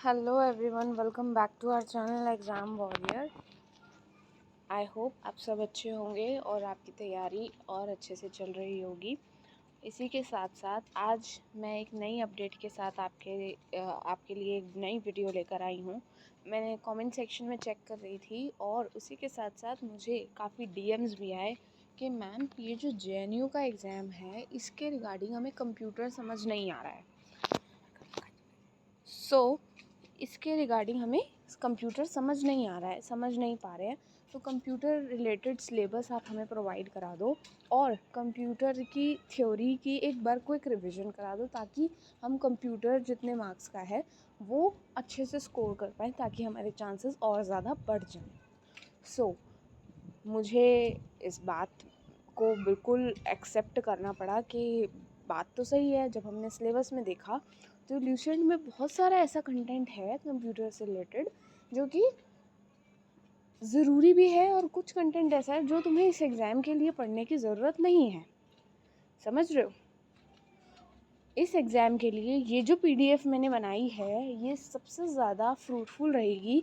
Hello everyone, welcome back to our channel exam warrior. I hope आप सब अच्छे होंगे और आपकी तैयारी और अच्छे से चल रही होगी। इसी के साथ साथ आज मैं एक नई अपडेट के साथ आपके लिए एक नई वीडियो लेकर आई हूँ। मैंने कमेंट सेक्शन में चेक कर रही थी और उसी के साथ साथ मुझे काफ़ी डीएम्स भी आए कि मैम ये जो जेएनयू का एग्ज़ाम है इसके रिगार्डिंग हमें कंप्यूटर समझ नहीं आ रहा है। इसके रिगार्डिंग हमें कंप्यूटर समझ नहीं आ रहा है, समझ नहीं पा रहे हैं, तो कंप्यूटर रिलेटेड सिलेबस आप हमें प्रोवाइड करा दो और कंप्यूटर की थ्योरी की एक बार क्विक रिवीजन करा दो ताकि हम कंप्यूटर जितने मार्क्स का है वो अच्छे से स्कोर कर पाएँ ताकि हमारे चांसेस और ज़्यादा बढ़ जाएँ। मुझे इस बात को बिल्कुल एक्सेप्ट करना पड़ा कि बात तो सही है। जब हमने सिलेबस में देखा तो ल्यूसेंट में बहुत सारा ऐसा कंटेंट है कंप्यूटर से रिलेटेड जो कि ज़रूरी भी है और कुछ कंटेंट ऐसा है जो तुम्हें इस एग्ज़ाम के लिए पढ़ने की ज़रूरत नहीं है। समझ रहे हो? इस एग्ज़ाम के लिए ये जो पीडीएफ मैंने बनाई है ये सबसे ज़्यादा फ्रूटफुल रहेगी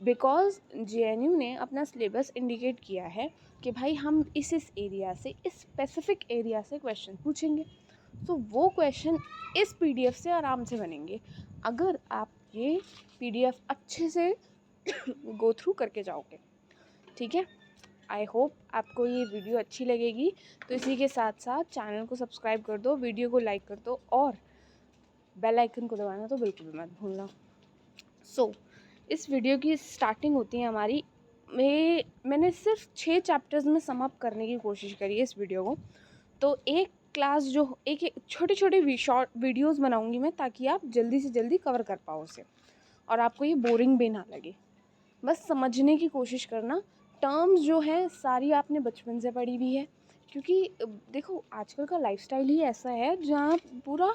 बिकॉज़ जेएनयू ने अपना सिलेबस इंडिकेट किया है कि भाई हम इस एरिया से, इस स्पेसिफिक एरिया से क्वेश्चन पूछेंगे, तो वो क्वेश्चन इस पीडीएफ से आराम से बनेंगे अगर आप ये पीडीएफ अच्छे से गो थ्रू करके जाओगे। ठीक है, आई होप आपको ये वीडियो अच्छी लगेगी। तो इसी के साथ साथ चैनल को सब्सक्राइब कर दो, वीडियो को लाइक कर दो और बेल आइकन को दबाना तो बिल्कुल भी मत भूलना। इस वीडियो की स्टार्टिंग होती है हमारी मैंने सिर्फ 6 चैप्टर्स में सम अप करने की कोशिश करी है इस वीडियो को। तो एक क्लास जो एक छोटे छोटे शॉर्ट वीडियोस बनाऊंगी मैं ताकि आप जल्दी से जल्दी कवर कर पाओ उसे और आपको ये बोरिंग भी ना लगे। बस समझने की कोशिश करना। टर्म्स जो हैं सारी आपने बचपन से पढ़ी हुई है क्योंकि देखो आजकल का लाइफस्टाइल ही ऐसा है जहाँ पूरा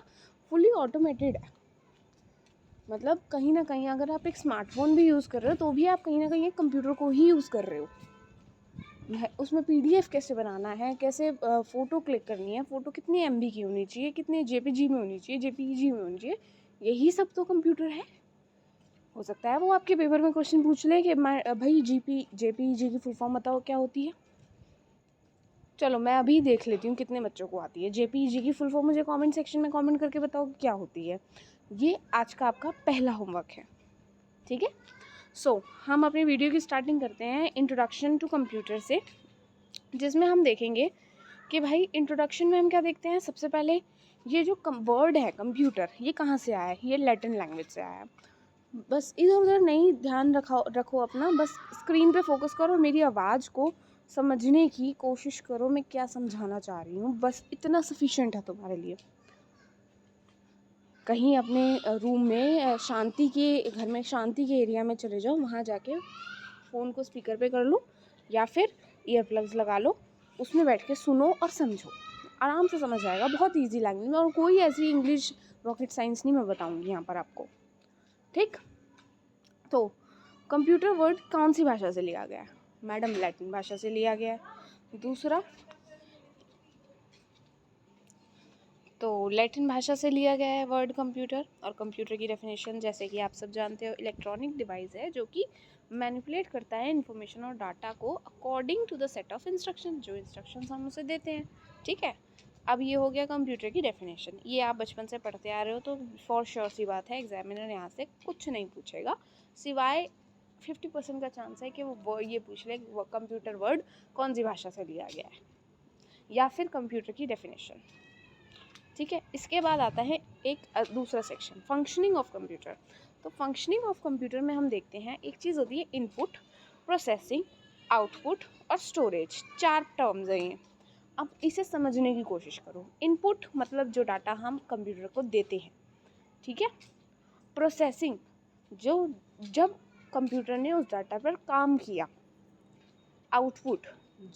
फुली ऑटोमेटेड है। मतलब कहीं ना कहीं अगर आप एक स्मार्टफोन भी यूज़ कर रहे हो तो भी आप कहीं ना कहीं एक कंप्यूटर को ही यूज़ कर रहे हो। उसमें पीडीएफ कैसे बनाना है, कैसे फ़ोटो क्लिक करनी है, फ़ोटो कितनी एमबी की होनी चाहिए, कितने जेपीजी में होनी चाहिए, जेपीईजी में होनी चाहिए, यही सब तो कंप्यूटर है। हो सकता है वो आपके पेपर में क्वेश्चन पूछ ले कि भाई जेपीईजी की फुल फॉर्म बताओ क्या होती है। चलो मैं अभी देख लेती हूँ कितने बच्चों को आती है जेपीईजी की फुल फॉर्म। मुझे कमेंट सेक्शन में कमेंट करके बताओ क्या होती है। ये आज का आपका पहला होमवर्क है। ठीक है, हम अपनी वीडियो की स्टार्टिंग करते हैं इंट्रोडक्शन टू कंप्यूटर से, जिसमें हम देखेंगे कि भाई इंट्रोडक्शन में हम क्या देखते हैं। सबसे पहले ये जो वर्ड है कंप्यूटर ये कहाँ से आया है, ये लैटिन लैंग्वेज से आया है। बस इधर उधर नहीं ध्यान रखो अपना, बस स्क्रीन पे फोकस करो और मेरी आवाज़ को समझने की कोशिश करो मैं क्या समझाना चाह रही हूँ। बस इतना सफिशिएंट है तुम्हारे लिए। कहीं अपने रूम में शांति के घर में शांति के एरिया में चले जाओ, वहाँ जाके फ़ोन को स्पीकर पे कर लो या फिर ईयर प्लग्स लगा लो, उसमें बैठ के सुनो और समझो, आराम से समझ आएगा। बहुत इजी लैंग्वेज में और कोई ऐसी इंग्लिश रॉकेट साइंस नहीं मैं बताऊंगी यहाँ पर आपको। ठीक, तो कंप्यूटर वर्ड कौन सी भाषा से लिया गया है मैडम? लैटिन भाषा से लिया गया है। दूसरा, तो लैटिन भाषा से लिया गया है वर्ड कंप्यूटर। और कंप्यूटर की डेफिनेशन जैसे कि आप सब जानते हो इलेक्ट्रॉनिक डिवाइस है जो कि मैनिपुलेट करता है इन्फॉर्मेशन और डाटा को according to the set of instruction, जो इंस्ट्रक्शन हम उसे देते हैं। ठीक है, अब ये हो गया कंप्यूटर की डेफिनेशन। ये आप बचपन से पढ़ते आ रहे हो तो फॉर श्योर सी बात है एग्जामिनर यहाँ से कुछ नहीं पूछेगा सिवाय 50% का चांस है कि वो ये पूछ ले वो कंप्यूटर वर्ड कौन सी भाषा से लिया गया है या फिर कंप्यूटर की डेफिनेशन। ठीक है, इसके बाद आता है एक दूसरा सेक्शन फंक्शनिंग ऑफ कंप्यूटर। तो फंक्शनिंग ऑफ कंप्यूटर में हम देखते हैं एक चीज़ होती है इनपुट, प्रोसेसिंग, आउटपुट और स्टोरेज। 4 टर्म्स हैं ये। अब इसे समझने की कोशिश करो। इनपुट मतलब जो डाटा हम कंप्यूटर को देते हैं। ठीक है, प्रोसेसिंग जो जब कंप्यूटर ने उस डाटा पर काम किया। आउटपुट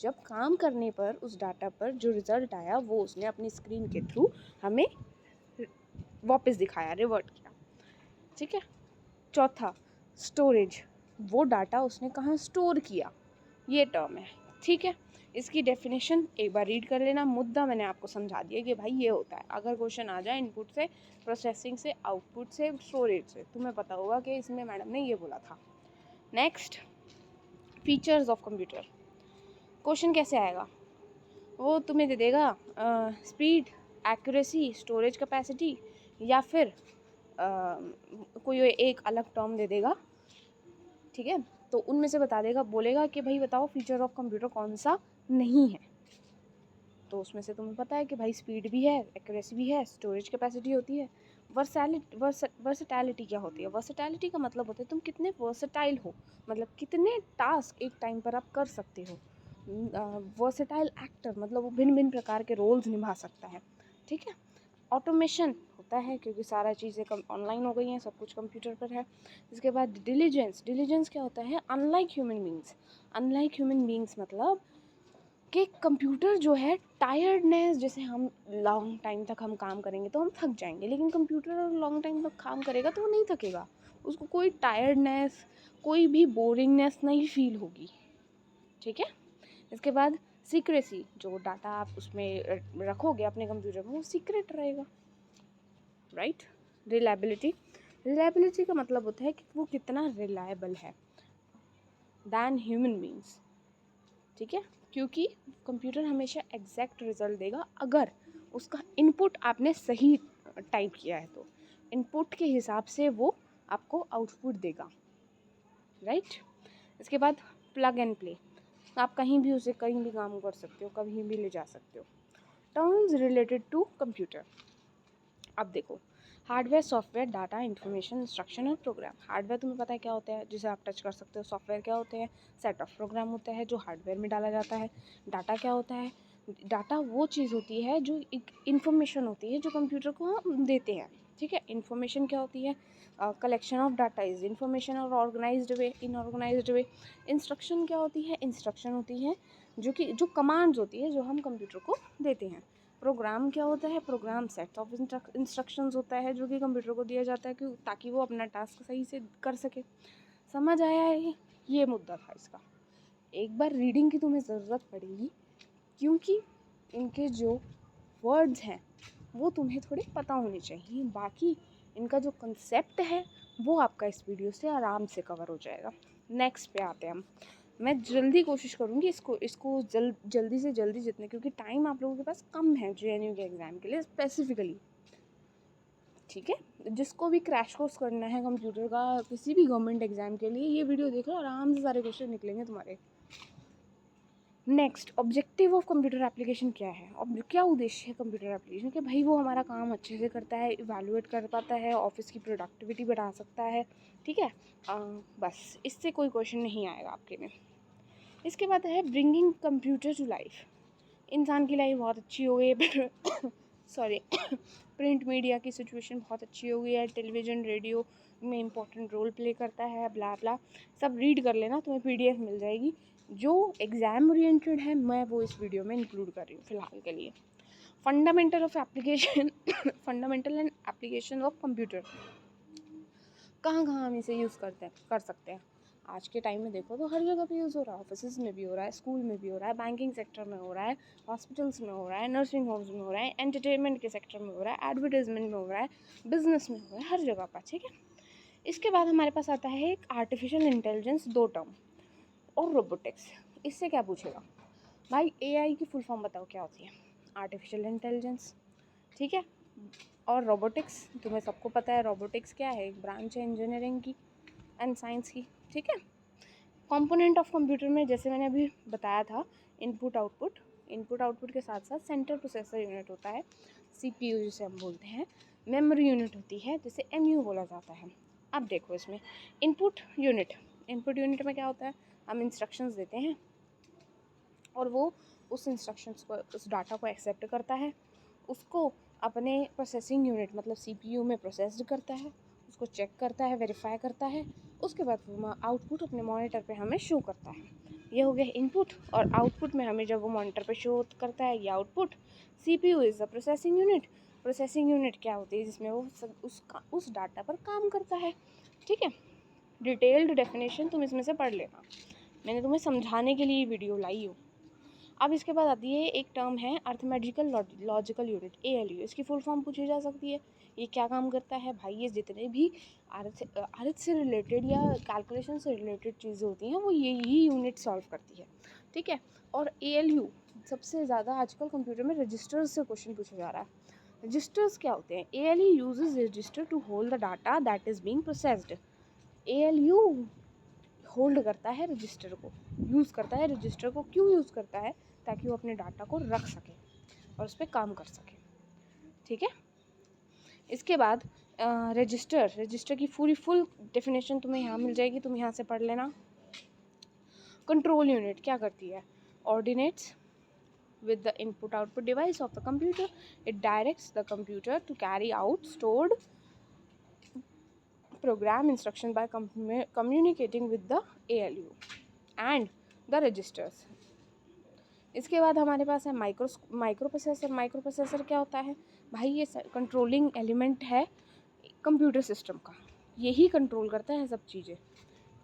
जब काम करने पर उस डाटा पर जो रिज़ल्ट आया वो उसने अपनी स्क्रीन के थ्रू हमें वापस दिखाया, रिवर्ट किया। ठीक है, चौथा स्टोरेज, वो डाटा उसने कहाँ स्टोर किया, ये टर्म है। ठीक है, इसकी डेफिनेशन एक बार रीड कर लेना। मुद्दा मैंने आपको समझा दिया कि भाई ये होता है। अगर क्वेश्चन आ जाए इनपुट से, प्रोसेसिंग से, आउटपुट से, स्टोरेज से, तुम्हें पता होगा कि इसमें मैडम ने ये बोला था। Next, features of computer. Question कैसे आएगा, वो तुम्हें दे देगा स्पीड, एक्यूरेसी, स्टोरेज कैपेसिटी, या फिर कोई एक अलग टर्म दे देगा, ठीक है। तो उनमें से बता देगा, बोलेगा कि भाई बताओ फीचर ऑफ कंप्यूटर कौन सा नहीं है। तो उसमें से तुम्हें पता है कि भाई स्पीड भी है, एक्यूरेसी भी है, स्टोरेज कैपेसिटी होती है। वर्सटैलिटी क्या होती है? वर्सटैलिटी का मतलब होता है तुम कितने वर्सटाइल हो, मतलब कितने टास्क एक टाइम पर आप कर सकते हो। वर्सटाइल एक्टर मतलब वो भिन्न भिन्न प्रकार के रोल्स निभा सकता है, ठीक है। ऑटोमेशन होता है क्योंकि सारा चीज़ें कम ऑनलाइन हो गई हैं, सब कुछ कंप्यूटर पर है। इसके बाद डिलीजेंस। डिलीजेंस क्या होता है? Unlike human beings. Unlike human beings मतलब कि कंप्यूटर जो है टायर्डनेस, जैसे हम लॉन्ग टाइम तक हम काम करेंगे तो हम थक जाएंगे, लेकिन कंप्यूटर लॉन्ग टाइम तक काम करेगा तो वो नहीं थकेगा, उसको कोई टायर्डनेस, कोई भी बोरिंगनेस नहीं फील होगी, ठीक है। इसके बाद सीक्रेसी, जो डाटा आप उसमें रखोगे अपने कंप्यूटर में वो सीक्रेट रहेगा, राइट। रिलायबिलिटी। रिलायबिलिटी का मतलब होता है कि वो कितना रिलायबल है दैन ह्यूमन बींग्स, ठीक है। क्योंकि कंप्यूटर हमेशा एग्जैक्ट रिजल्ट देगा अगर उसका इनपुट आपने सही टाइप किया है, तो इनपुट के हिसाब से वो आपको आउटपुट देगा, राइट। इसके बाद प्लग एंड प्ले, आप कहीं भी उसे कहीं भी काम कर सकते हो, कहीं भी ले जा सकते हो। Terms related to computer. अब देखो, hardware, software, data, information, instruction और प्रोग्राम। हार्डवेयर तुम्हें पता है क्या होता है, जिसे आप टच कर सकते हो। सॉफ्टवेयर क्या होते हैं? सेट ऑफ प्रोग्राम होता है जो हार्डवेयर में डाला जाता है। डाटा क्या होता है? डाटा वो चीज़ होती है जो एक इन्फॉर्मेशन होती है जो कंप्यूटर को हम देते हैं, ठीक है। इन्फॉर्मेशन क्या होती है? Collection of data is information और ऑर्गेनाइज्ड वे, इनऑर्गेनाइज्ड वे। इंस्ट्रक्शन क्या होती है? इंस्ट्रक्शन होती है जो कमांड्स होती है जो हम कंप्यूटर को देते हैं। प्रोग्राम क्या होता है? प्रोग्राम सेट ऑफ इंस्ट्रक्शंस होता है जो कि कंप्यूटर को दिया जाता है कि ताकि वो अपना टास्क सही से कर सके। समझ आया है? ये मुद्दा था इसका। एक बार रीडिंग की तुम्हें ज़रूरत पड़ेगी क्योंकि इनके जो वर्ड्स हैं वो तुम्हें थोड़े पता होने चाहिए। बाकी इनका जो कंसेप्ट है वो आपका इस वीडियो से आराम से कवर हो जाएगा। नेक्स्ट पे आते हैं हम। मैं जल्दी कोशिश करूँगी इसको जल्दी से जल्दी जितने, क्योंकि टाइम आप लोगों के पास कम है JNU के एग्ज़ाम के लिए स्पेसिफिकली, ठीक है। जिसको भी क्रैश कोर्स करना है कंप्यूटर का किसी भी गवर्नमेंट एग्ज़ाम के लिए, ये वीडियो देखो, आराम से सारे क्वेश्चन निकलेंगे तुम्हारे। Next, objective of computer application क्या है? और क्या उद्देश्य है कंप्यूटर एप्लीकेशन के? भाई वो हमारा काम अच्छे से करता है, इवैल्यूएट कर पाता है, ऑफिस की प्रोडक्टिविटी बढ़ा सकता है, ठीक है। बस इससे कोई क्वेश्चन नहीं आएगा आपके में। इसके बाद है ब्रिंगिंग कंप्यूटर टू लाइफ। इंसान की लाइफ बहुत अच्छी हो गई है सॉरी प्रिंट मीडिया की सिचुएशन बहुत अच्छी हो गई है, टेलीविज़न रेडियो में इम्पोर्टेंट रोल प्ले करता है, ब्ला ब्ला। सब रीड कर लेना, तुम्हें PDF मिल जाएगी। जो एग्ज़ाम ओरिएंटेड है मैं वो इस वीडियो में इंक्लूड कर रही हूँ फ़िलहाल के लिए। Fundamental of application fundamental and application of computer. कहाँ कहाँ हम इसे यूज़ कर सकते हैं? आज के टाइम में देखो तो हर जगह पे यूज़ हो रहा है। ऑफिस में भी हो रहा है, स्कूल में भी हो रहा है, बैंकिंग सेक्टर में हो रहा है, हॉस्पिटल्स में हो रहा है, नर्सिंग होम्स में हो रहा है, एंटरटेनमेंट के सेक्टर में हो रहा है, एडवर्टाइजमेंट में हो रहा है, बिजनेस में हो रहा है, हर जगह पर, ठीक है। इसके बाद हमारे पास आता है एक आर्टिफिशियल इंटेलिजेंस, 2 टर्म, और रोबोटिक्स। इससे क्या पूछेगा भाई? AI की फुल फॉर्म बताओ क्या होती है? आर्टिफिशियल इंटेलिजेंस, ठीक है। और रोबोटिक्स, तुम्हें सबको पता है रोबोटिक्स क्या है, एक ब्रांच है इंजीनियरिंग की एंड साइंस की, ठीक है। कंपोनेंट ऑफ कंप्यूटर में जैसे मैंने अभी बताया था, इनपुट आउटपुट के साथ साथ सेंट्रल प्रोसेसर यूनिट होता है, CPU जिसे हम बोलते हैं, मेमोरी यूनिट होती है जिसे MU बोला जाता है। अब देखो इसमें इनपुट यूनिट में क्या होता है? हम इंस्ट्रक्शंस देते हैं और वो उस इंस्ट्रक्शंस को, उस डाटा को एक्सेप्ट करता है, उसको अपने प्रोसेसिंग यूनिट मतलब CPU में प्रोसेस्ड करता है, उसको चेक करता है, वेरीफाई करता है, उसके बाद वो आउटपुट अपने मॉनिटर पे हमें शो करता है। ये हो गया इनपुट, और आउटपुट में हमें जब वो मॉनिटर पे शो करता है ये output, CPU is the processing unit. Processing unit क्या होती है? जिसमें वो उस डाटा पर काम करता है, ठीक है। डिटेल्ड डेफिनेशन तुम इसमें से पढ़ लेना, मैंने तुम्हें समझाने के लिए वीडियो लाई हूँ, अब इसके बाद आती है एक टर्म है अर्थमेटिकल लॉजिकल यूनिट, ALU। इसकी फुल फॉर्म पूछी जा सकती है। ये क्या काम करता है भाई? ये जितने भी अर्थ से रिलेटेड या कैलकुलेशन से रिलेटेड चीज़ें होती हैं वो यही यूनिट सॉल्व करती है, ठीक है। और ALU सबसे ज़्यादा आजकल कंप्यूटर में रजिस्टर्स से क्वेश्चन पूछा जा रहा है। रजिस्टर्स क्या होते हैं? ALU uses register to hold the data that is being processed. ALU hold करता है रजिस्टर को, यूज़ करता है रजिस्टर को। क्यों यूज़ करता है? ताकि वो अपने डाटा को रख सके और उस पर काम कर सके, ठीक है। इसके बाद रजिस्टर की फुल डेफिनेशन तुम्हें यहाँ मिल जाएगी, तुम यहाँ से पढ़ लेना। कंट्रोल यूनिट क्या करती है? Ordinates with the input output device of the computer. It directs the computer to carry out stored program instruction by communicating with the ALU and the registers. इसके बाद हमारे पास है माइक्रो प्रोसेसर क्या होता है भाई? ये कंट्रोलिंग एलिमेंट है कंप्यूटर सिस्टम का, यही कंट्रोल करता है सब चीज़ें।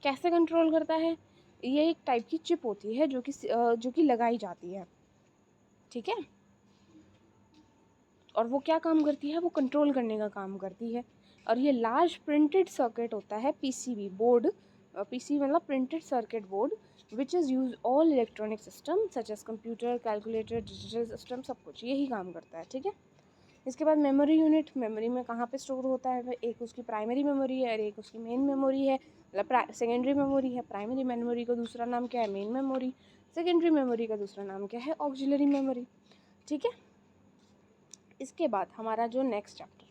कैसे कंट्रोल करता है? ये एक टाइप की चिप होती है जो कि लगाई जाती है, ठीक है। और वो क्या काम करती है? वो कंट्रोल करने का काम करती है। और ये लार्ज प्रिंटेड सर्किट होता है PCB बोर्ड, PC मतलब printed circuit board, which is use all electronic system such as computer, calculator, digital system, सब कुछ यही काम करता है, ठीक है। इसके बाद मेमोरी यूनिट, मेमोरी में कहाँ पे स्टोर होता है? एक उसकी प्राइमरी मेमोरी है और एक उसकी मेन मेमोरी है, मतलब सेकेंडरी मेमोरी है। प्राइमरी मेमोरी का दूसरा नाम क्या है? Main memory. सेकेंडरी मेमोरी का दूसरा नाम क्या है? ऑक्सिलरी मेमोरी, ठीक है। इसके बाद हमारा जो नेक्स्ट चैप्टर,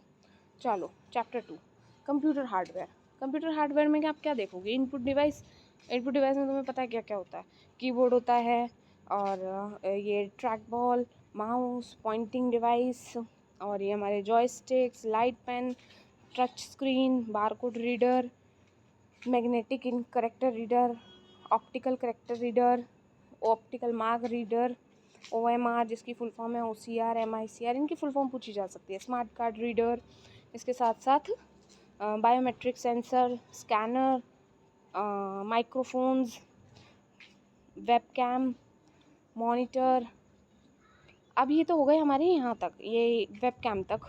चलो chapter 2, computer hardware. Computer hardware में आप क्या देखोगे? इनपुट डिवाइस में तुम्हें पता है क्या क्या होता है? कीबोर्ड होता है और ये track ball, mouse, pointing device, और ये हमारे joysticks, light pen, touch screen, barcode reader, magnetic ink character reader, optical character reader, optical mark reader, OMR जिसकी फुल फॉर्म है OCR, MICR, इनकी फुल फॉर्म पूछी जा सकती है। स्मार्ट कार्ड रीडर, इसके साथ साथ biometric sensor, scanner, microphones, webcam, monitor. अब ये तो हो गए हमारे यहाँ तक, ये वेबकैम तक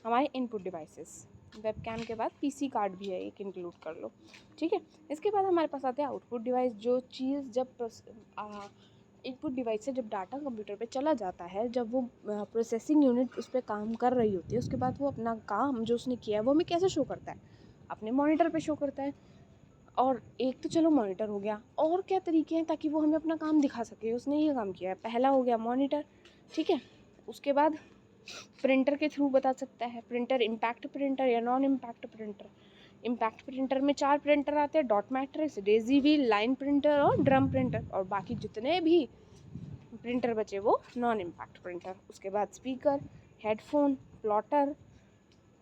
हमारे इनपुट डिवाइसेस। वेबकैम के बाद PC कार्ड भी है, एक इंक्लूड कर लो, ठीक है। इसके बाद हमारे पास आते हैं आउटपुट डिवाइस। जो चीज़ जब इनपुट डिवाइस से जब डाटा कंप्यूटर पे चला जाता है, जब वो प्रोसेसिंग यूनिट उस पर काम कर रही होती है, उसके बाद वो अपना काम जो उसने किया है वो हमें कैसे शो करता है? अपने मॉनिटर पे शो करता है। और एक तो चलो मॉनिटर हो गया, और क्या तरीके हैं ताकि वो हमें अपना काम दिखा सके? उसने ये काम किया है, पहला हो गया मॉनिटर, ठीक है। उसके बाद प्रिंटर के थ्रू बता सकता है। प्रिंटर इम्पैक्ट प्रिंटर या non impact printer. Impact printer में 4 प्रिंटर आते हैं: dot matrix, Daisy wheel, line printer और ड्रम प्रिंटर। और बाकी जितने भी प्रिंटर बचे वो नॉन इम्पैक्ट प्रिंटर। उसके बाद स्पीकर, हेडफोन, प्लॉटर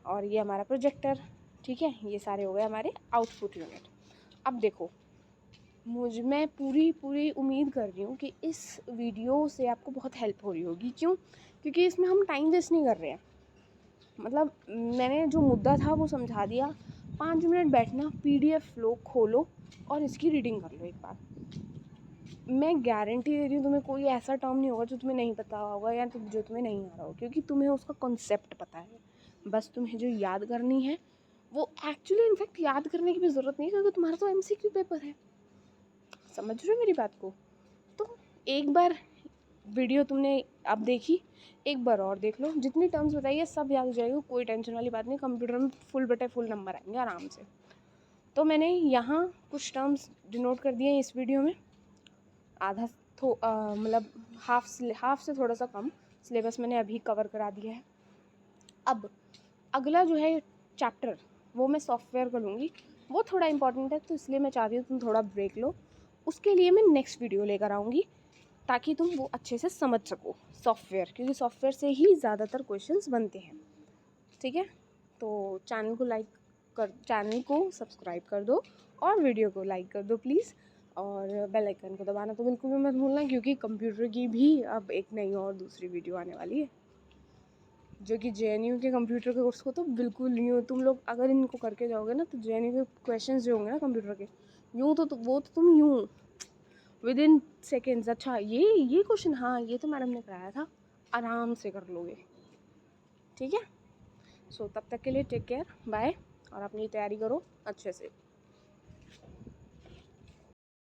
और ये हमारा प्रोजेक्टर, ठीक है। ये सारे हो गए हमारे आउटपुट यूनिट। अब देखो, मैं पूरी उम्मीद कर रही हूँ कि इस वीडियो से आपको बहुत हेल्प हो रही होगी। क्यों? क्योंकि इसमें हम टाइम वेस्ट नहीं कर रहे हैं। मतलब मैंने जो मुद्दा था वो समझा दिया। 5 मिनट बैठना, PDF लो, खोलो और इसकी रीडिंग कर लो एक बार। मैं गारंटी दे रही हूँ तुम्हें कोई ऐसा टर्म नहीं होगा जो तुम्हें नहीं पता होगा या जो तुम्हें नहीं आ रहा हो, क्योंकि तुम्हें उसका कॉन्सेप्ट पता है। बस तुम्हें जो याद करनी है वो एक्चुअली इनफैक्ट याद करने की भी ज़रूरत नहीं है, क्योंकि तुम्हारा तो MCQ पेपर है। समझ रहे हो मेरी बात को? तो एक बार वीडियो तुमने अब देखी, एक बार और देख लो। जितनी टर्म्स बताइए सब याद हो जाएगा, कोई टेंशन वाली बात नहीं। कंप्यूटर में फुल बटे फुल नंबर आएंगे आराम से। तो मैंने यहाँ कुछ टर्म्स डिनोट कर दिए हैं इस वीडियो में। आधा मतलब हाफ से थोड़ा सा कम सिलेबस मैंने अभी कवर करा दिया है। अब अगला जो है चैप्टर वो मैं सॉफ्टवेयर का लूँगी। वो थोड़ा इंपॉर्टेंट है, तो इसलिए मैं चाहती हूँ तुम थोड़ा ब्रेक लो। उसके लिए मैं नेक्स्ट वीडियो लेकर आऊँगी ताकि तुम वो अच्छे से समझ सको सॉफ्टवेयर, क्योंकि सॉफ्टवेयर से ही ज़्यादातर क्वेश्चंस बनते हैं, ठीक है। तो चैनल को सब्सक्राइब कर दो और वीडियो को लाइक कर दो प्लीज़। और बेल आइकन को दबाना तो बिल्कुल भी मत भूलना, क्योंकि कंप्यूटर की भी अब एक नई और दूसरी वीडियो आने वाली है, जो कि JNU के कंप्यूटर के कोर्स को तो बिल्कुल नहीं हो। तुम लोग अगर इनको करके जाओगे ना तो JNU के क्वेश्चंस जो होंगे ना कंप्यूटर के, वो तो तुम यूँ विद इन सेकेंड्स। अच्छा ये क्वेश्चन, हाँ ये तो मैडम ने कराया था, आराम से कर लोगे। ठीक है, सो तब तक के लिए टेक केयर, बाय, और अपनी तैयारी करो अच्छे से।